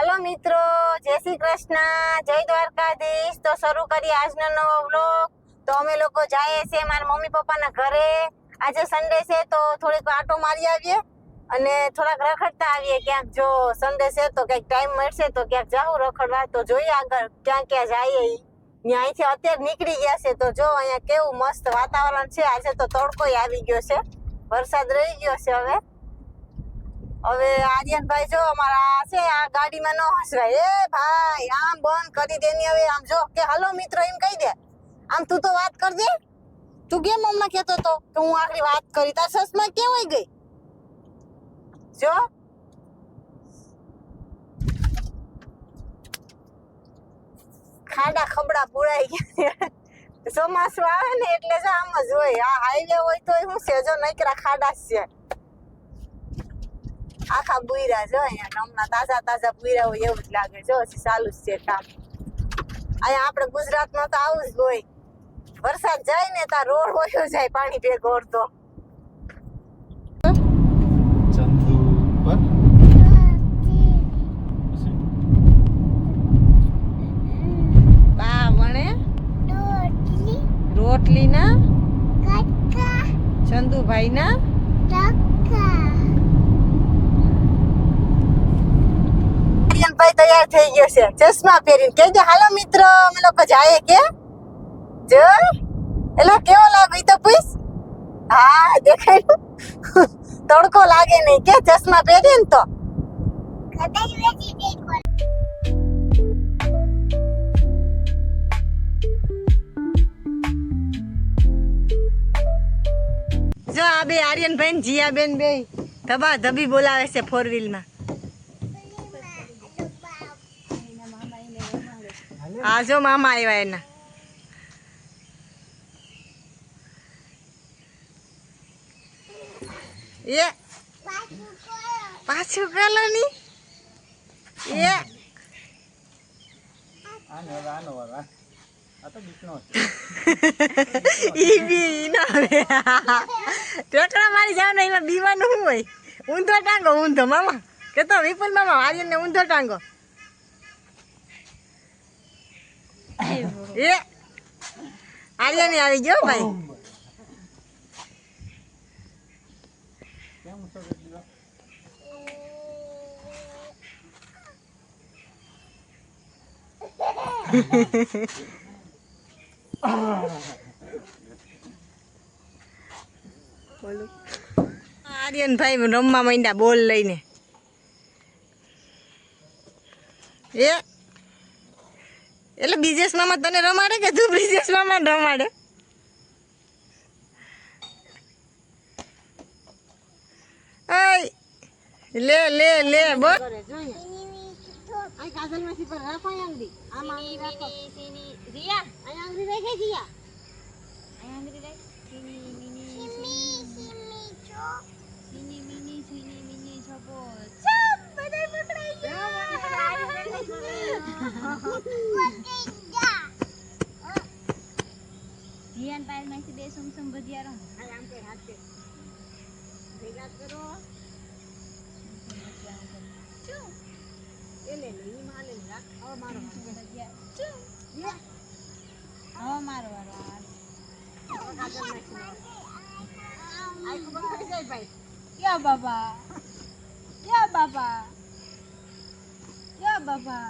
Hello मित्रों, जय श्री कृष्ण, जय द्वारकाधीश। तो शुरू करिए આજનો નવો વ્લોગ। તો અમે લોકો જઈએ છીએ મારા મમ્મી પપ્પાના ઘરે। આજે સન્ડે છે તો થોડીક આટો મારી આવીએ અને થોડાક રખડતા આવીએ ક્યાંક। જો સન્ડે છે તો કંઈક ટાઈમ મળશે તો ક્યાંક જાવું રખડવા। તો જોઈએ આગળ ક્યાં ક્યાં જઈએ। અહીંયાથી અત્યારે નીકળી ગયા છે તો જો અહીંયા કેવું મસ્ત વાતાવરણ છે। આજે તો તડકોય આવી ગયો છે, વરસાદ રહી ગયો છે। હવે આર્યનભાઈ જો અમારા છે આ ગાડીમાં ન હસવાય। એ ભાઈ આમ બંધ કરી દેની। હવે આમ જો કે હાલો મિત્રો એમ કહી દે। આમ તું તો વાત કર દે। તું કેમ મમ્મા કહેતો તો કે હું આખરી વાત કરી? તાર સસમાં કેવાય ગઈ જો। ખાડા ખબડા પુરાઈ ગયા। ચોમાસું આવે ને એટલે જો આમ જ હોય। આ હાઈવે હોય તો શું છે, જો નકરા ખાડા જ છે। આખા બુયરા જો અહીંયા ગામના તાજા તાજા બુયરા હોય એવું જ લાગે। જો ચાલુ જ છે કામ। અહીંયા આપણે ગુજરાતમાં તો આવું જ હોય। વરસાદ જાય ને તાર રોડ હોયો જાય પાણી ભેગો અડધો। ચંદુ પર બા વણે રોટલી ના ચંદુભાઈ ના ભાઈ તૈયાર થઈ ગયો છે ચશ્મા પહેરીને। કેજે હાલો મિત્રો અમે લોકો જાય કે જો એલા કેવો લાગે ઈ તો પૂછ। હા દેખાય તડકો લાગે નહીં કે ચશ્મા પહેરીએ ને તો। જો આ બે આર્યનભાઈ ને જીયાબેન બે ધબા ધબી બોલાવે છે 4 વ્હીલ માં। આ જો મામા આવ્યા એના। એ પાછું કાલો ની એ આનો વાળા આ તો દીકનો ઈ બી ન આવે। ટોકરા મારી જાવ ને એમાં બીવાનું શું હોય? ઊંધો ટાંગો ઊંધો મામા કેતો વિપુલ મામા આર્યનને ઊંધો ટાંગો। એ આર્યન આવી ગયો ભાઈ। કેમ છો દીવા? આર્યન ભાઈ રમવા માંડ્યા બોલ લઈને। એ એટલે બ્રિજેશ મામા તને રમાડે કે તું બ્રિજેશ મામા રમાડે? લે લે લે બોલ। કાજલ માંથી પર રાખો આંગળી આમાં રાખો સીની રિયા આ આંગળી રાખે રિયા આ આંગળી રાખ સીની મિની સીની છોપો ચપ બધાય પકડાઈ ગયા। રિયાન પાયલ માંથી બે સમસમ ભજીયા રમ આમ કે હાથ કે ભેગા કરો એ લે ઈ માલે રાખ હવે મારો ભજીયા હવે મારો વારો આઈ ખબર પડી જાય ભાઈ। યા બાબા યા બાબા યા બાબા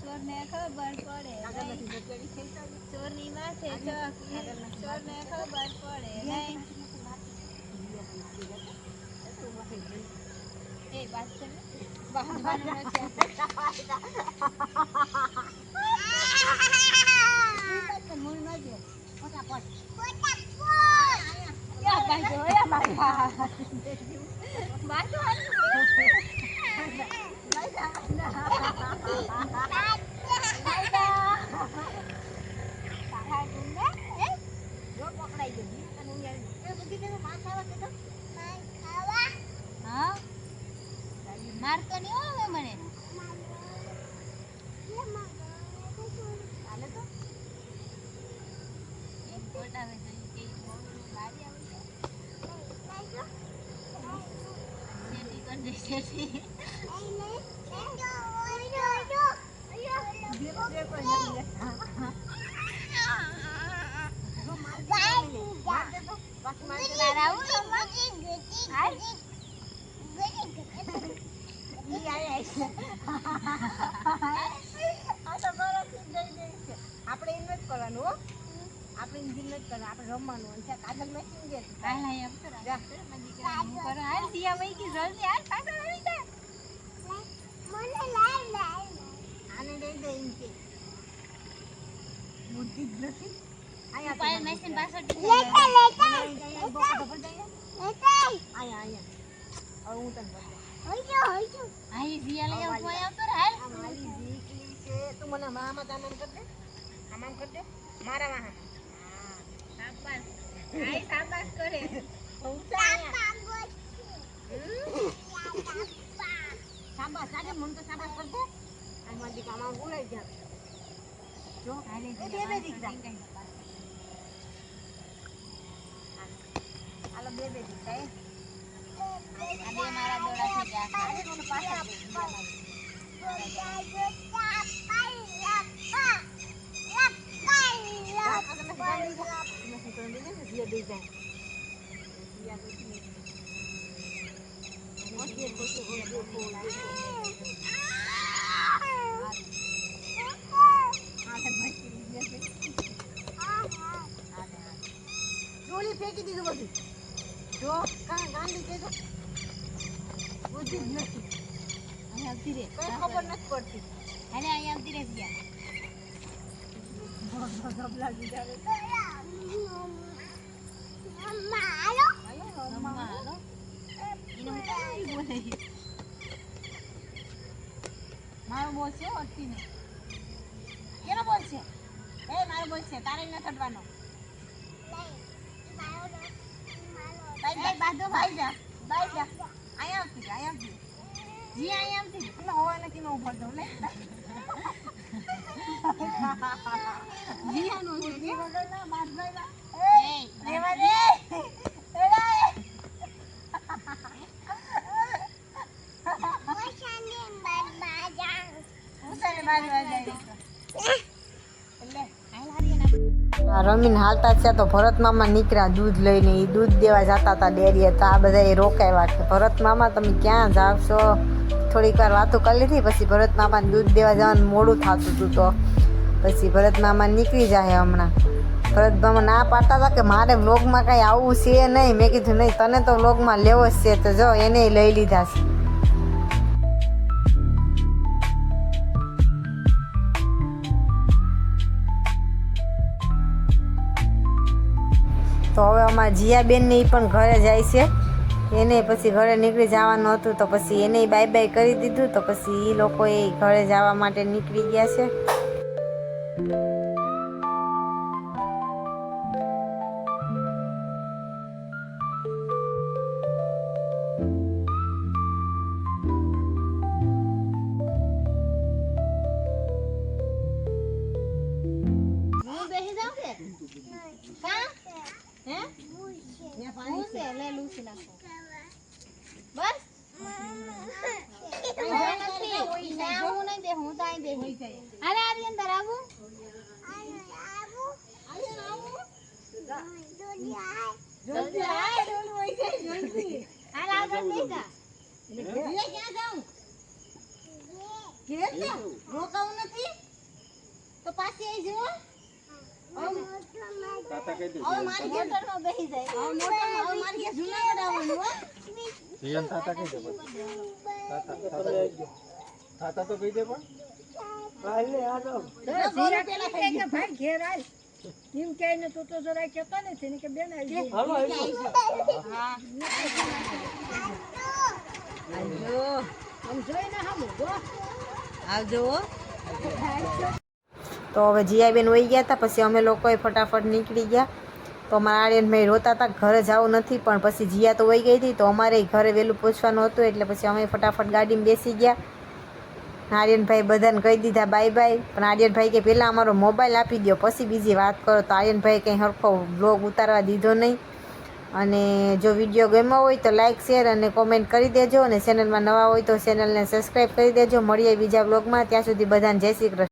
ચોરને ખબર પડે ચોરની માથે ચોરને ખબર પડે એ વાત છે મારતો નહીં હોય મને। આપણે એમ જ કરવાનું હો, આપણે એમ જ કરવાનું, આપણે રમવાનું હોય છે. કાજલ મેચિંગ છે. આને લઈ દે એમ કે બુદ્ધિ જ નથી. હું તને તું મને મામા આમ કર દે, આમ કર દે મારા માં. શાબાશ આજે મને તો શાબાશ કર દે. આમાં દીક આમાં બોલાઈ જા જો બે દીકરા હાલો બે દીકરા મારા દોડા થઈ ગયા. ગોળી ફેંકી દીધું બધું. જો ગાંડી કેજો બુદ્ધિ જ નથી. અહીંયા આવતી રે, કઈ ખબર નથી પડતી. અને અહીંયા આવતી રે ગયા ગબલા દીધા રે. મમ્મા હાલો મમ્મા હાલો એને કઈ બોલે. મારો બોલ છે ઓટી ને કેનો બોલ છે? એ મારો બોલ છે, તારે ન ચડવાનો. બાંધો ભાઈ જા ભાઈ જા. અહીંયા આવતી જી અહીંયા આવતી એટલે હોય નથી નો ઉપર દઉં લે. જી આનો છે કે વગરના બાદ ભાઈલા એ લેવા દે એડા ઓશાને બાદ બાજા ઉસરે બાદ બાજા એટલે રમીને હાલતા છે તો ભરત મામા નીકળ્યા દૂધ લઈને. એ દૂધ દેવા જતા હતા ડેરીએ. તો આ બધા રોકાયા કે ભરત મામા તમે ક્યાં જાવ છો? થોડીક વાર વાતો કરી લીધી. પછી ભરત મામાને દૂધ દેવા જવાનું મોડું થતું હતું. તો પછી ભરત મામા નીકળી જાય હમણાં. ભરત મામા ના પાડતા હતા કે મારે વ્લોગમાં કાંઈ આવવું છે નહીં. મેં કીધું નહીં, તને તો વ્લોગમાં લેવો જ છે. તો જો એને લઈ લીધા છે. તો હવે અમારા જીયાબેનને એ પણ ઘરે જાય છે. એને પછી ઘરે નીકળી જવાનું હતું તો પછી એને બાય બાય કરી દીધું. તો પછી એ લોકોએ ઘરે જવા માટે નીકળી ગયા છે. રોકાવું નથી તો પાછી આવી જવો. મારી મોટરમાં બેસી જાય. મારી જુનાગઢ આવવાનું હો. જીવન તાતા કહી દે તાતા તો કહી દે પણ હાલે આ તો ભાઈ ઘેર આય એમ કે ને તો જરા કેતા નથી ને કે બેન આવી હાલો હા આવજો આમ જોઈને હાલો જો આવજો. તો હવે જીયાબેન વહી ગયા હતા. પછી અમે લોકોએ ફટાફટ નીકળી ગયા. તો અમારા આર્યનભાઈ રોતા હતા ઘરે જવું નથી. પણ પછી જીયા તો વહી ગઈ હતી તો અમારે ઘરે વહેલું પહોંચવાનું હતું. એટલે પછી અમે ફટાફટ ગાડીમાં બેસી ગયા. આર્યનભાઈ બધાને કહી દીધા બાય બાય. પણ આર્યનભાઈ કે પહેલાં અમારો મોબાઈલ આપી દો પછી બીજી વાત કરો. તો આર્યનભાઈ કંઈ સરખો બ્લોગ ઉતારવા દીધો નહીં. અને જો વિડીયો ગમ્યો હોય તો લાઇક શેર અને કોમેન્ટ કરી દેજો. અને ચેનલમાં નવા હોય તો ચેનલને સબસ્ક્રાઈબ કરી દેજો. મળીએ બીજા બ્લોગમાં. ત્યાં સુધી બધાને જય શ્રી કૃષ્ણ.